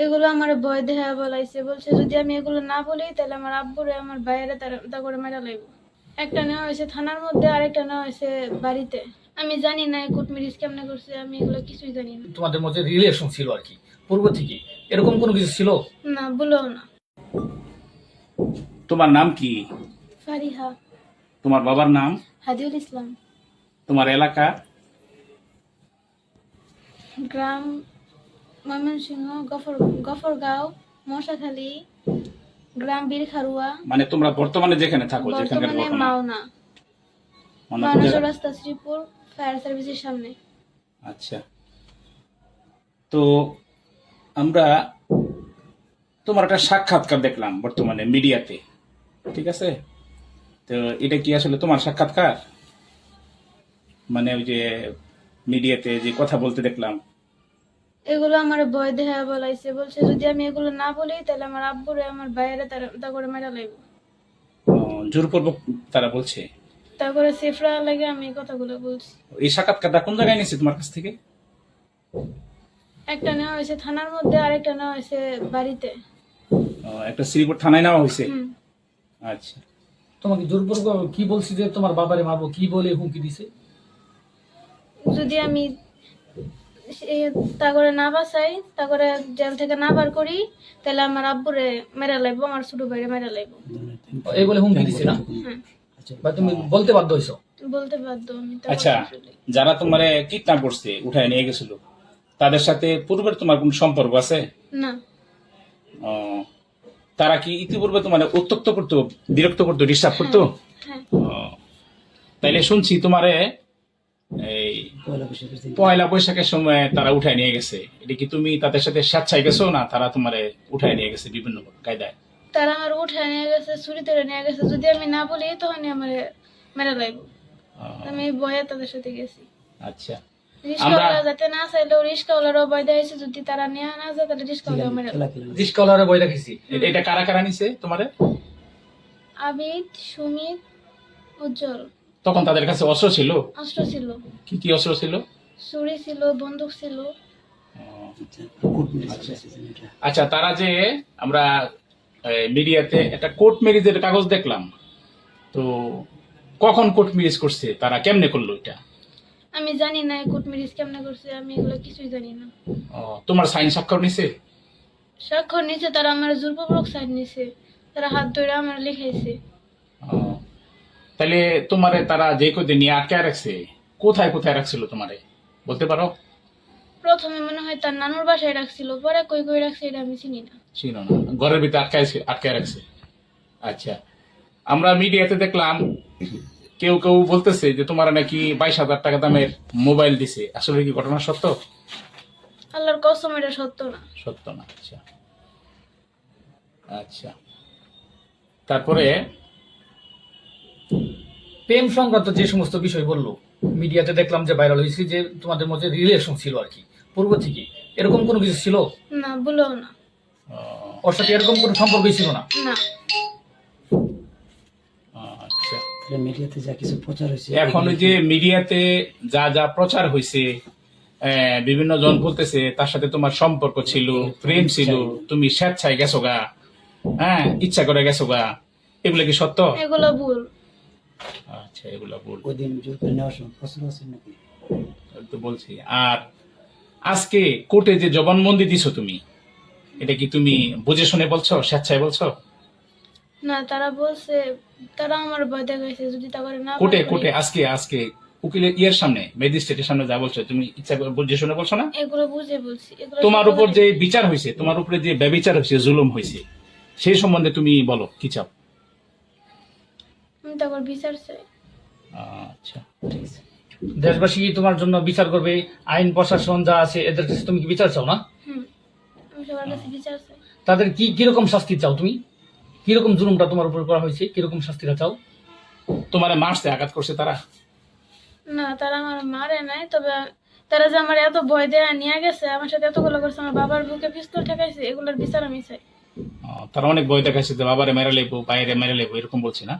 এগুলো আমার ভয় দেখা বলাইছে, বলছে যদি আমি এগুলো না বলি তাহলে আমার আব্বুরে আমার ভাইয়েরা তা করে মেরা লাগবে। একটা নেওয়া হয়েছে থানার মধ্যে, আরেকটা নেওয়া হয়েছে বাড়িতে। আমি জানি না কোর্ট ম্যারেজ কেমনে করছে, আমি এগুলো কিছুই জানি না। তোমাদের মধ্যে রিলেশন ছিল আর কি পূর্ব থেকে, এরকম কোনো কিছু ছিল? না, বলেও না। তোমার নাম কি? ফারিহা। তোমার বাবার নাম? হাদিউল ইসলাম। তোমার এলাকা? গ্রাম ময়মনসিংহ, গফরগাঁও, মশাখালী, গ্রাম বীরখারুয়া। মানে তোমরা বর্তমানে যেখানে থাকো, যেখানকার বর্তমানে ঘটনা? মাওনা, মানে মাওনা কোথায়? চৌরাস্তা, শ্রীপুর ফায়ার সার্ভিসের সামনে। আচ্ছা, তো আমরা তোমার একটা সাক্ষাৎকার দেখলাম বর্তমানে মিডিয়াতে, ঠিক আছে? তো এটা কি আসলে তোমার সাক্ষাৎকার? মানে ওই যে মিডিয়াতে যে কথা বলতে দেখলাম। এগুলো আমার ভয় দেখা বলাইছে, বলছে যদি আমি এগুলো না বলি তাহলে আমার আব্বুরে আমার ভাইয়েরা তা করে মেরা লাগবে। জোরপূর্বক তারা বলছে। তারপরে সেফরা লাগে আমি এই কথাগুলো বলছি। এই সাক্ষাৎকারটা কোন জায়গায় নিয়েছে তোমার কাছ থেকে? একটা নেওয়া হয়েছে থানার মধ্যে, আরেকটা নেওয়া হয়েছে বাড়িতে। একটা শ্রীপুর থানায় নেওয়া হয়েছে। হুম। আচ্ছা, তোমাকে জোরপূর্বক কি বলছি যে তোমার বাবারে মারবো, কি বলে হুমকি দিছে? যদি আমি তা করে না বাঁচাই, তা করে জেল থেকে না বার করি, তাহলে আমার আব্বুরে মেরা লাগবো, আমার ছোট ভাইরে মেরা লাগবো। এই বলে হুমকি দিছে না? হ্যাঁ, বা তুমি বলতে বাধ্য হইছো? বলতে বাধ্য আমি। আচ্ছা, যারা তোমারে কিডন্যাপ করছে, উঠায় নিয়ে গেছিল, তাদের সাথে পূর্বের তোমার কোন সম্পর্ক আছে? না। আহ, তারা কি ইতিপূর্বে তোমার উত্ত্যক্ত করতো, বিরক্ত করতো, ডিস্টার্ব করতো? হ্যাঁ। তাইলে শুনছি তোমারে এই পয়লা বৈশাখের সময় তারা উঠায় নিয়ে গেছে। এটা কি তুমি তাদের সাথে স্বেচ্ছায় গেছো, না তারা তোমারে উঠায় নিয়ে গেছে বিভিন্ন কায়দায়? তারা আমার উঠায় নিয়ে গেছে, ছুরি ধরে নিয়ে গেছে। যদি আমি না বলি তখনই আমার মেরা লাগবো। আমি ভয়ে তাদের সাথে গেছি। আচ্ছা, রিস্কাওয়ালা যাতে না চাইলেও রিস্কাওয়ালারও ভয় দিয়েছে, যদি তারা নিয়ে না যায় তাহলে রিস্কাওয়ালা মেরা লাগবে। রিস্কাওয়ালারে বই রাখিছি। এটা কারা কারা নিছে তোমারে? আবিদ, সুমিত, উজ্জ্বল। তখন তাদের কাছে অস্ত্র ছিল? অস্ত্র ছিল, কি কি অস্ত্র ছিল? ছুরি ছিল, বন্দুক ছিল। আচ্ছা, তারা যে আমরা মিডিয়াতে একটা কোর্ট ম্যারেজের কাগজ দেখলাম, তো কখন কোর্ট ম্যারেজ করছে, তারা কেমনে করলো এটা? আমি জানি না কোর্ট ম্যারেজ কেমনে করছে, আমি এগুলো কিছুই জানি না। তোমার সাইন স্বাক্ষর নিছে? স্বাক্ষর নিচে তারা আমার জোরপূর্বক সাইড নিছে, তারা হাত ধরে আমার লিখাইছে। তাহলে তোমারে তারা যে কদিন নিয়ে আটকায় রাখছে, কোথায় কোথায় রাখছিল তোমারে বলতে পারো? প্রথমে মনে হয় তার নানুর বাসায় রাখছিল, পরে কই কই রাখছে এটা আমি চিনি না। ছিল না, ঘরের ভিতরে আটকায় রাখছে। আচ্ছা, আমরা মিডিয়াতে দেখলাম কেউ কেউ বলতেছে যে তোমার নাকি 22,000 টাকা দামের মোবাইল দিছে, আসলে কি ঘটনা সত্য? আল্লাহর কসম এটা সত্য না। সত্য না? আচ্ছা আচ্ছা, তারপরে প্রেম সংক্রান্ত যে সমস্ত বিষয় বললো, মিডিয়াতে দেখলাম যে ভাইরাল হয়েছে যে তোমাদের মধ্যে রিলেশন ছিল আর কি পূর্ব থেকে, এরকম কোনো কিছু ছিল? না, বলেও না। ওর সাথে এরকম কোনো সম্পর্কই ছিল না? না। আচ্ছা, মিডিয়াতে যা কিছু প্রচার হয়েছে, এখন ওই যে মিডিয়াতে যা যা প্রচার হয়েছে, বিভিন্ন জন বলতেছে তার সাথে তোমার সম্পর্ক ছিল, প্রেম ছিল, তুমি স্বেচ্ছায় গেছো গা, হ্যাঁ ইচ্ছা করে গেছো গা, এগুলো কি সত্য? এগুলো ভুল। আচ্ছা, এগুলো বল ওই দিন জোর করে নেওয়ার সময় প্রশ্ন আছে নাকি? তো বলছি। আর আজকে কোর্টে যে জবানবন্দি দিছো তুমি, এটা কি তুমি বুঝে শুনে বলছো, স্বেচ্ছায় বলছো? না, তারা বলছে, তারা আমার ভয় দেখাইছে যদি তা করে না কোর্টে বার করি। কোর্টে আজকে উকিলের ইয়ের সামনে, ম্যাজিস্ট্রেটের সামনে যা বলছো, তুমি ইচ্ছা করে বুঝে শুনে বলছো না? এগুলো বুঝে বলছি। এগুলো তোমার সত্য উপর কথা। যে বিচার হয়েছে, তোমার উপরে যে ব্যভিচার হয়েছে, জুলুম হয়েছে, সেই সম্বন্ধে তুমি বলো কি চাও? আমি তারপর বিচার চাই। আচ্ছা, ঠিক আছে। দেশবাসী তোমার জন্য বিচার করবে, আইন প্রশাসন যা আছে এদের কাছে তুমি কি বিচার চাও না? আমি সবার কাছে বিচার চাই। তাদের কি কিরকম শাস্তি চাও তুমি? কিরকম জুলুমটা তোমার উপর করা হয়েছে, কিরকম শাস্তিটা চাও? তোমার মারছে, আঘাত করছে তারা? না, তারা আমার মারে নাই, তবে তারা যে আমার এত ভয় দেয়া নিয়ে গেছে, আমার সাথে এতগুলো করছে, আমার বাবার বুকে পিস্তল ঠেকাইছে, এগুলোর বিচার আমি চাই। তারা অনেক ভয় দেখাচ্ছে যে বাবারে মেরে লেবো, বাইরে মেরে লেবো, এরকম বলছে না?